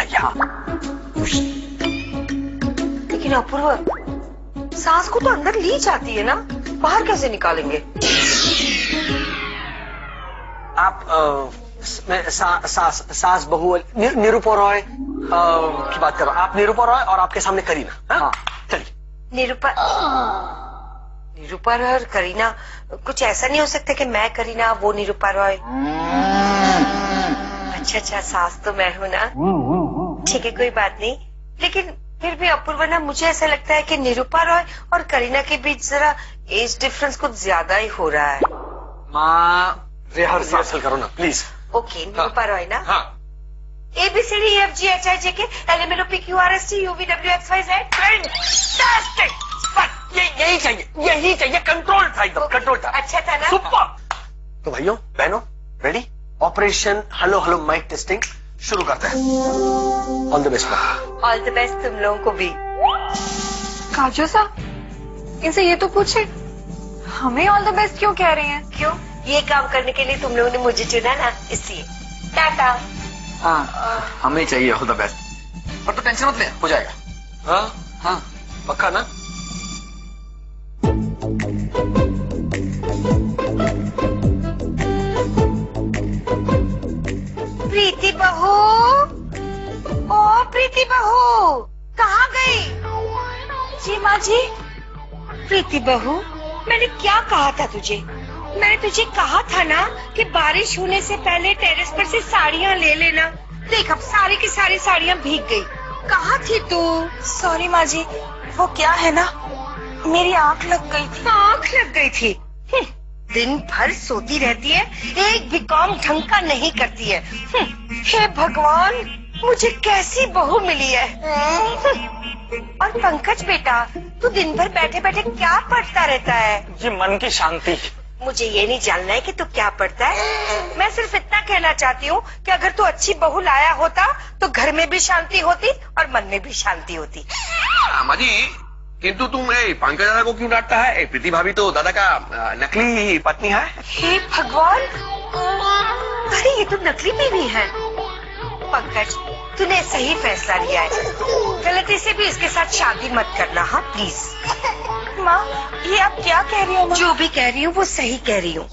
भैया। लेकिन अपूर्व, सास को तो अंदर ली जाती है ना, बाहर कैसे निकालेंगे? आप सास बहू निरूपा रॉय की बात कर रहा हूँ। आप निरूपा रॉय और आपके सामने करीना। हाँ चलिए। निरूपा रॉय और करीना, कुछ ऐसा नहीं हो सकता कि मैं करीना वो निरूपा रॉय? अच्छा, सास तो मैं हूँ ना। ठीक है, कोई बात नहीं। लेकिन फिर भी अपूर्वा ना, मुझे ऐसा लगता है कि निरूपा रॉय और करीना के बीच जरा एज डिफरेंस कुछ ज्यादा ही हो रहा है। माँ रिहर्सल करो ना प्लीज। ओके, निरूपा रॉय ना। हाँ। ABCDEFGHIJK LMNOPQRSTUVWXYZ। फैंटास्टिक! यही चाहिए। कंट्रोल था एकदम, कंट्रोल था। अच्छा था ना? सुपर। तो भाइयों बहनों, ready? Operation hello hello mic testing शुरू करते हैं। All the best. All the best तुम लोगों को भी। काजू साहब, इनसे ये तो पूछे, हमें ऑल द बेस्ट क्यों कह रहे हैं? क्यों? ये काम करने के लिए तुम लोगों ने मुझे चुना ना, इसलिए। टाटा। हाँ, हमें चाहिए ऑल द बेस्ट। पर तो टेंशन मत ले, हो जाएगा। हाँ पक्का ना? प्रीति बहू, ओ प्रीति बहू, कहाँ गई? जी माँ जी। प्रीति बहू, मैंने क्या कहा था तुझे? मैंने तुझे कहा था ना कि बारिश होने से पहले टेरेस पर से साड़ियाँ ले लेना। देख, अब सारी की सारी साड़ियाँ भीग गई। कहाँ थी तू? सॉरी माँ जी, वो क्या है ना, मेरी आँख लग गई थी। आँख लग गई थी? दिन भर सोती रहती है, एक भी काम ढंग का नहीं करती है। हे भगवान, मुझे कैसी बहू मिली है। और पंकज बेटा, तू दिन भर बैठे बैठे क्या पढ़ता रहता है? जी मन की शांति। मुझे ये नहीं जानना है कि तू क्या पढ़ता है। मैं सिर्फ इतना कहना चाहती हूँ कि अगर तू अच्छी बहू लाया होता तो घर में भी शांति होती और मन में भी शांति होती। माँ जी, किंतु तुम पंकज दादा को क्यों डांटता है? प्रीति भाभी तो दादा का नकली पत्नी है। हे भगवान, अरे ये तो नकली बीवी है। पंकज, तूने सही फैसला लिया है। गलती से भी इसके साथ शादी मत करना, हाँ प्लीज। माँ, ये आप क्या कह रही हो? जो भी कह रही हूँ वो सही कह रही हूँ।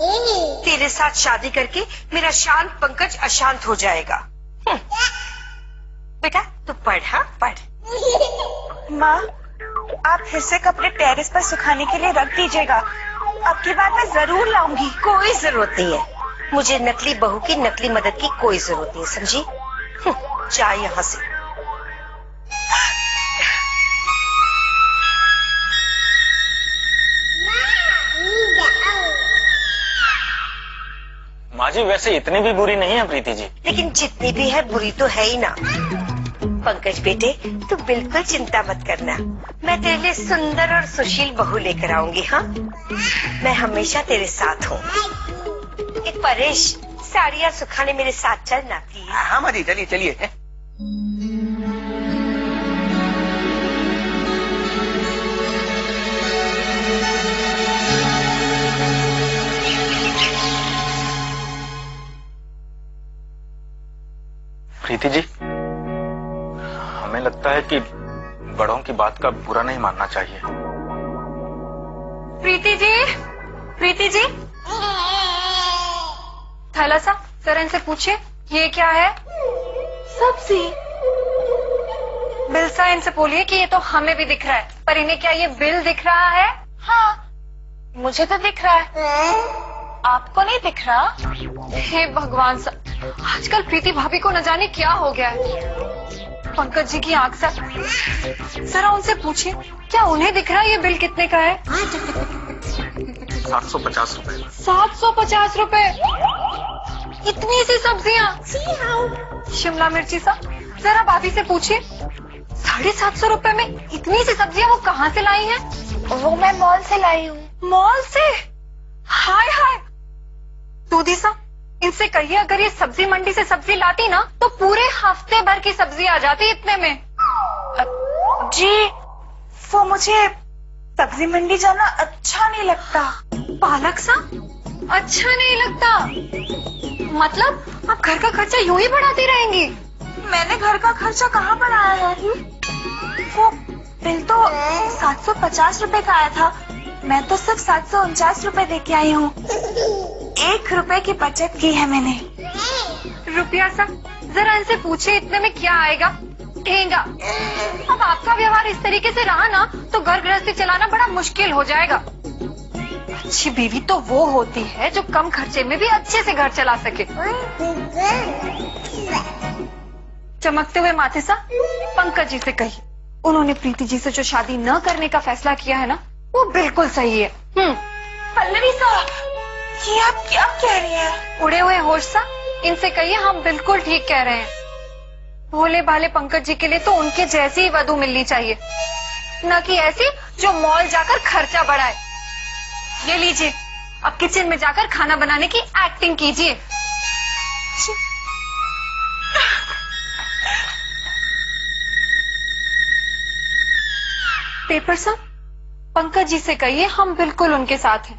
तेरे साथ शादी करके मेरा शांत पंकज अशांत हो जाएगा। बेटा तू पढ़, हाँ पढ़। माँ, आप फिर से कपड़े टेरेस पर सुखाने के लिए रख दीजिएगा। अब की बार मैं जरूर लाऊंगी। कोई जरूरत नहीं है, मुझे नकली बहू की नकली मदद की कोई जरूरत नहीं है, समझी? जा यहाँ से। माँ जी वैसे इतनी भी बुरी नहीं है प्रीति जी। लेकिन जितनी भी है बुरी तो है ही ना। पंकज बेटे, तू बिल्कुल चिंता मत करना, मैं तेरे लिए सुंदर और सुशील बहू लेकर आऊंगी। हाँ, मैं हमेशा तेरे साथ हूँ। एक परेश, साड़ियाँ सुखाने मेरे साथ चलना प्लीज। हाँ माँ जी, चलिए चलिए। प्रीति जी, हमें लगता है कि बड़ों की बात का बुरा नहीं मानना चाहिए। प्रीति जी, प्रीति जी, थैला सा जरा इनसे पूछिए ये क्या है? सब्जी। बिल सा इनसे बोलिए कि ये तो हमें भी दिख रहा है, पर इन्हें क्या ये बिल दिख रहा है? हाँ, मुझे तो दिख रहा है, आपको नहीं दिख रहा? हे भगवान सा, आजकल प्रीति भाभी को न जाने क्या हो गया है। पंकज जी की आंख से जरा उनसे पूछिए, क्या उन्हें दिख रहा है ये बिल कितने का है? 750 रुपए। 750 रुपए? इतनी सी सब्जियां? शिमला मिर्ची सा जरा भाभी से पूछिए, 750 रुपए में इतनी सी सब्जियां वो कहाँ से लाई हैं? वो मैं मॉल से लाई हूँ। मॉल से? हाय हाय, दूधी सा इनसे कहिए अगर ये सब्जी मंडी से सब्जी लाती ना तो पूरे हफ्ते भर की सब्जी आ जाती इतने में। जी, वो मुझे सब्जी मंडी जाना अच्छा नहीं लगता। पालक सा अच्छा नहीं लगता? मतलब आप घर का खर्चा यूं ही बढ़ाती रहेंगी? मैंने घर का खर्चा कहाँ पर आया है? वो बिल तो 750 रुपए का आया था। मैं तो सिर्फ 749 रुपए दे के आई हूँ। 1 रुपए की बचत की है मैंने। रुपया सा, जरा इनसे पूछे इतने में क्या आएगा? ठेंगा। अब आपका व्यवहार इस तरीके से रहा ना तो घर गृहस्थी चलाना बड़ा मुश्किल हो जाएगा। अच्छी बीवी तो वो होती है जो कम खर्चे में भी अच्छे से घर चला सके। चमकते हुए माथे सा पंकज जी से कही, उन्होंने प्रीति जी से जो शादी न करने का फैसला किया है ना, वो बिल्कुल सही है। पल्लवी सा, ये आप क्या कह रही हैं? उड़े हुए होश सा, इनसे कहिए हम बिल्कुल ठीक कह रहे हैं। भोले भाले पंकज जी के लिए तो उनके जैसी ही वधू मिलनी चाहिए, न कि ऐसी जो मॉल जाकर खर्चा बढ़ाए। ये लीजिए, अब किचन में जाकर खाना बनाने की एक्टिंग कीजिए। पेपर साहब, पंकज जी से कहिए हम बिल्कुल उनके साथ हैं।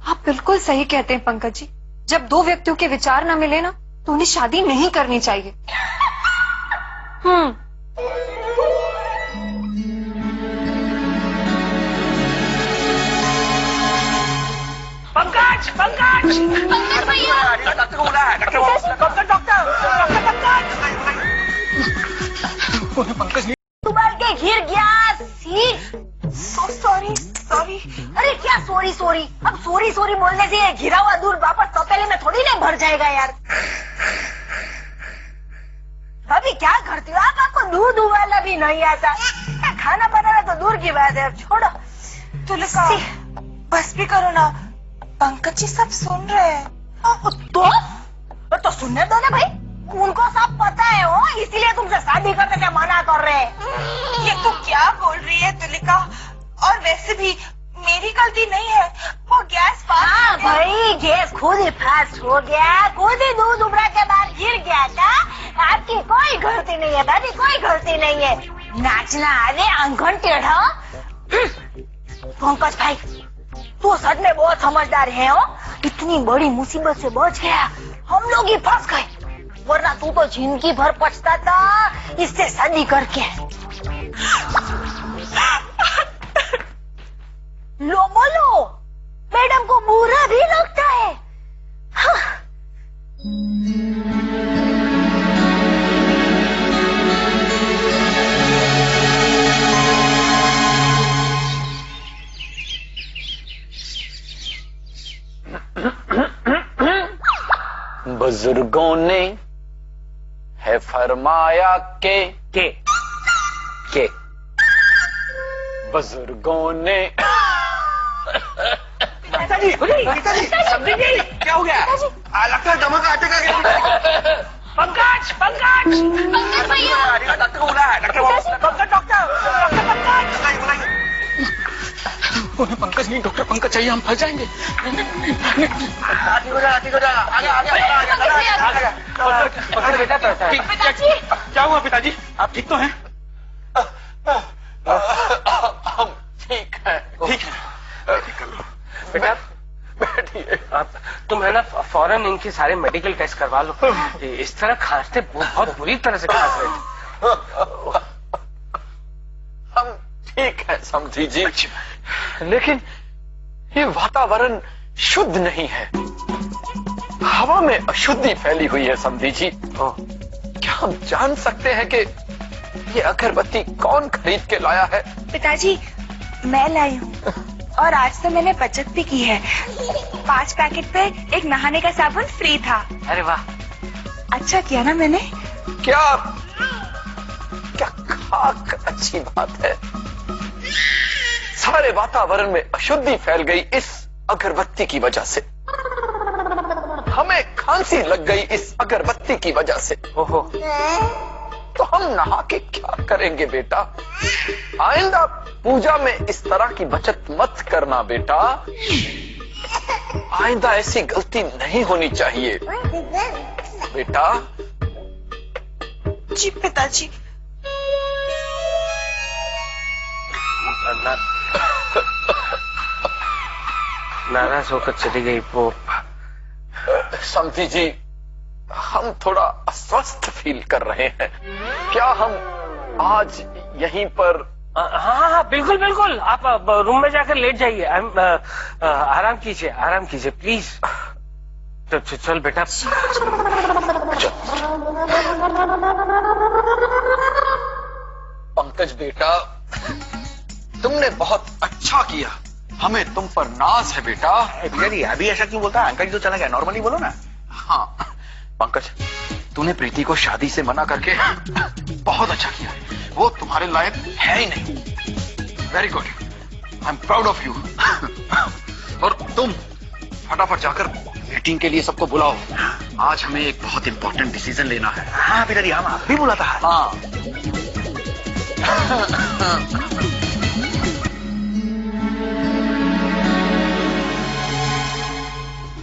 आप बिल्कुल सही कहते हैं पंकज जी, जब दो व्यक्तियों के विचार ना मिले ना तो उन्हें शादी नहीं करनी चाहिए। पंकज पंकज पंकज भैया, डॉक्टर को बुलाया, डॉक्टर पंकज उबाल के गिर गया। Sorry sorry. अरे क्या सॉरी सॉरी? अब सॉरी सॉरी बोलने से ये घिरा हुआ दूध वापस तपेले में थोड़ी नहीं भर जाएगा यार। अभी क्या करती हो आप? आपको दूध उबालना भी नहीं आता, खाना बनाना तो दूर की बात है। छोड़ो। तुलसी, बस भी करो ना, पंकज जी सब सुन रहे हैं। तो सुनने दो ना भाई, उनको सब पता है हो, इसीलिए तुमसे शादी करने से मना कर रहे हैं। ये तो क्या बोल रही है तुलिका? और वैसे भी मेरी गलती नहीं है, वो गैस हाँ भाई, गैस खुद ही फास्ट हो गया, खुद ही दूध उबला के बाद गिर गया था। आपकी कोई गलती नहीं है दादी, कोई गलती नहीं है। नाचना आगे अंगन टेढ़ा। पंकज भाई, तू सच में बहुत समझदार है हो। इतनी बड़ी मुसीबत से बच गया, हम लोग ही फंस गए, वरना तू तो जिंदगी भर पछताता इससे शादी करके। लो बोलो, मैडम को बुरा भी लगता है। हाँ। बुजुर्गों ने है फरमाया के बुजुर्गों ने पिताजी क्या हो गया? लगता है दमा का अटैक आ गया। पंकज पंकज पंकज भैया, डॉक्टर को बुलाया, पंकज नहीं, डॉक्टर पंकज चाहिए, हम फंस जाएंगे। क्या हुआ पिताजी? आप ठीक तो हैं? हम ठीक है। बेटा बैठिए। तुम है ना फौरन इनके सारे मेडिकल टेस्ट करवा लो। इस तरह खांसते बहुत बुरी तरह से खांस रहे थे। हम ठीक है समझी जी, लेकिन ये वातावरण शुद्ध नहीं है, हवा में अशुद्धि फैली हुई है समझी जी। क्या हम जान सकते हैं कि ये अगरबत्ती कौन खरीद के लाया है? पिताजी, मैं लाई हूँ और आज तो मैंने बचत भी की है। 5 पैकेट पे एक नहाने का साबुन फ्री था। अरे वाह, अच्छा किया ना मैंने। क्या खाक अच्छी बात है। सारे वातावरण में अशुद्धि फैल गई इस अगरबत्ती की वजह से। हमें खांसी लग गई इस अगरबत्ती की वजह से। ओहो, तो हम नहा के क्या करेंगे बेटा? आइंदा पूजा में इस तरह की बचत मत करना बेटा। आइंदा ऐसी गलती नहीं होनी चाहिए बेटा। जी पिताजी। नाराज होकर चली गई वो। समझी जी, हम थोड़ा अस्वस्थ फील कर रहे हैं। क्या हम आज यहीं पर? हाँ हाँ बिल्कुल बिल्कुल, आप रूम में जाकर लेट जाइए। आराम कीजिए प्लीज। चल बेटा। पंकज बेटा, तुमने बहुत अच्छा किया, हमें तुम पर नाज है बेटा। अभी ऐसा क्यों बोलता है? अंकल जी तो चला गया, नॉर्मली बोलो ना। हाँ पंकज, तूने प्रीति को शादी से मना करके बहुत अच्छा किया। वो तुम्हारे लायक है ही नहीं। Very good, I am proud of you. और तुम फटाफट जाकर मीटिंग के लिए सबको बुलाओ। आज हमें एक बहुत इंपॉर्टेंट डिसीजन लेना है। हाँ पिताजी, हम आप भी बोला था। हाँ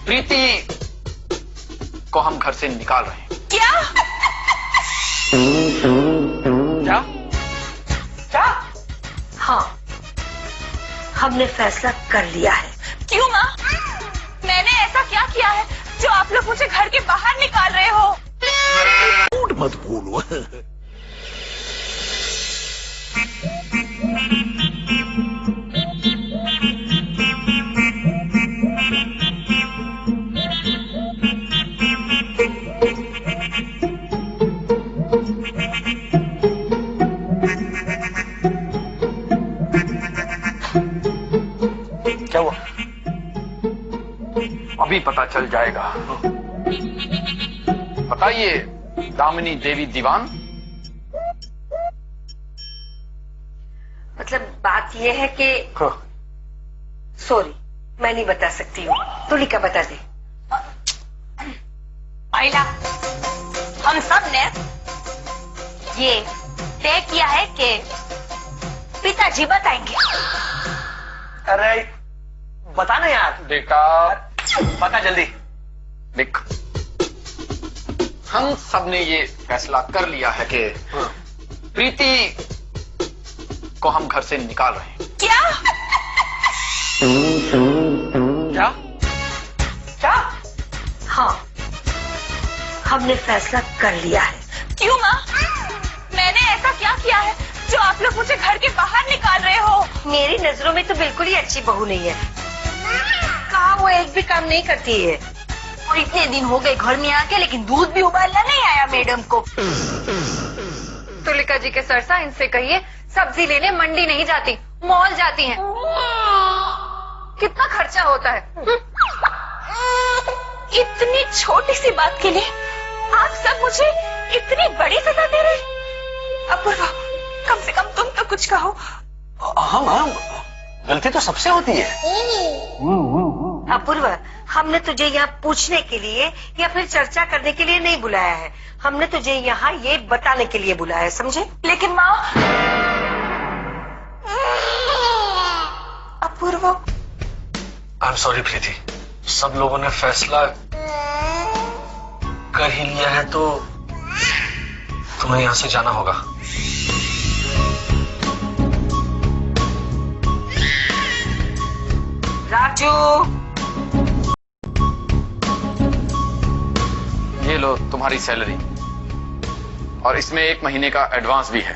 प्रीति को हम घर से निकाल रहे हैं। क्या? क्या? हाँ, हमने फैसला कर लिया है। क्यों माँ? मैंने ऐसा क्या किया है जो आप लोग मुझे घर के बाहर निकाल रहे हो? झूठ मत बोलो। क्या हुआ? अभी पता चल जाएगा। बताइए दामिनी देवी दीवान। मतलब बात यह है कि सॉरी, मैं नहीं बता सकती हूँ। तुलिका बता दे। महिला, हम सब ने ये तय किया है कि पिताजी बताएंगे। अरे बताना यार। बेटा बता जल्दी। देख, हम सब ने ये फैसला कर लिया है कि प्रीति को हम घर से निकाल रहे हैं। क्या? क्या? क्या? हाँ, हमने फैसला कर लिया है। क्यों माँ? मैंने ऐसा क्या किया है जो आप लोग मुझे घर के बाहर निकाल रहे हो? मेरी नजरों में तो बिल्कुल ही अच्छी बहू नहीं है। कहा वो एक भी काम नहीं करती है। और इतने दिन हो गए घर में आके, लेकिन दूध भी उबालना नहीं आया मैडम को। तुलिका जी के सरसा, इनसे कहिए सब्जी लेने मंडी नहीं जाती, मॉल जाती हैं। कितना खर्चा होता है। इतनी छोटी सी बात के लिए आप सब मुझे इतनी बड़ी सजा दे रहे? अपूर्वा, कम से कम तुम तो कुछ कहो। हम गलती तो सबसे होती है। अपूर्व, हमने तुझे यहाँ पूछने के लिए या फिर चर्चा करने के लिए नहीं बुलाया है। हमने तुझे यहाँ ये बताने के लिए बुलाया है, समझे? लेकिन माँ, अपूर्वा। आई एम सॉरी प्रीति, सब लोगों ने फैसला कर ही लिया है तो तुम्हें यहाँ से जाना होगा। राजू, ये लो तुम्हारी सैलरी, और इसमें 1 महीने का एडवांस भी है।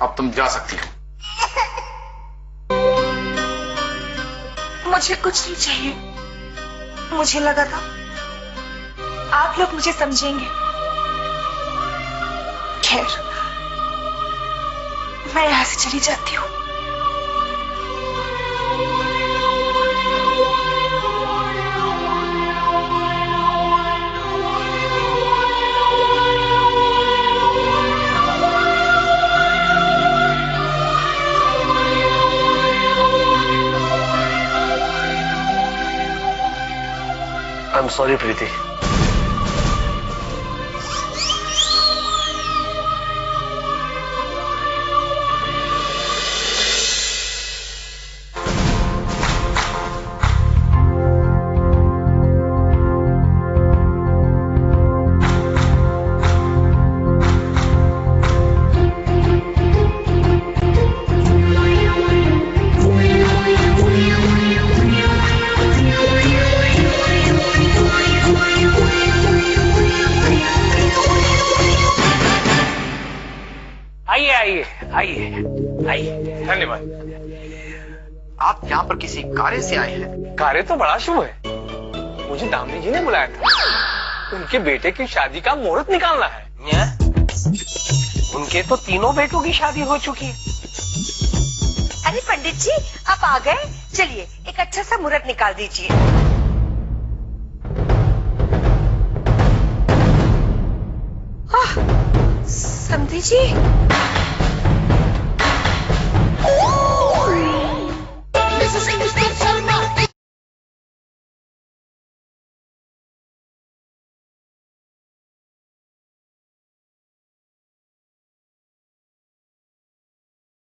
अब तुम जा सकती हो। मुझे कुछ नहीं चाहिए। मुझे लगा था आप लोग मुझे समझेंगे। खैर, मैं यहाँ से चली जाती हूँ। आई एम सॉरी प्रीति। आइए आइए आइए आइए। धन्यवाद। आप यहाँ पर किसी कार्य से आए हैं? कार्य तो बड़ा शुभ है। मुझे दामनी जी ने बुलाया था। उनके बेटे की शादी का मुहूर्त निकालना है। उनके तो तीनों बेटों की शादी हो चुकी है। अरे पंडित जी, आप आ गए। चलिए एक अच्छा सा मुहूर्त निकाल दीजिए। समधी जी, This is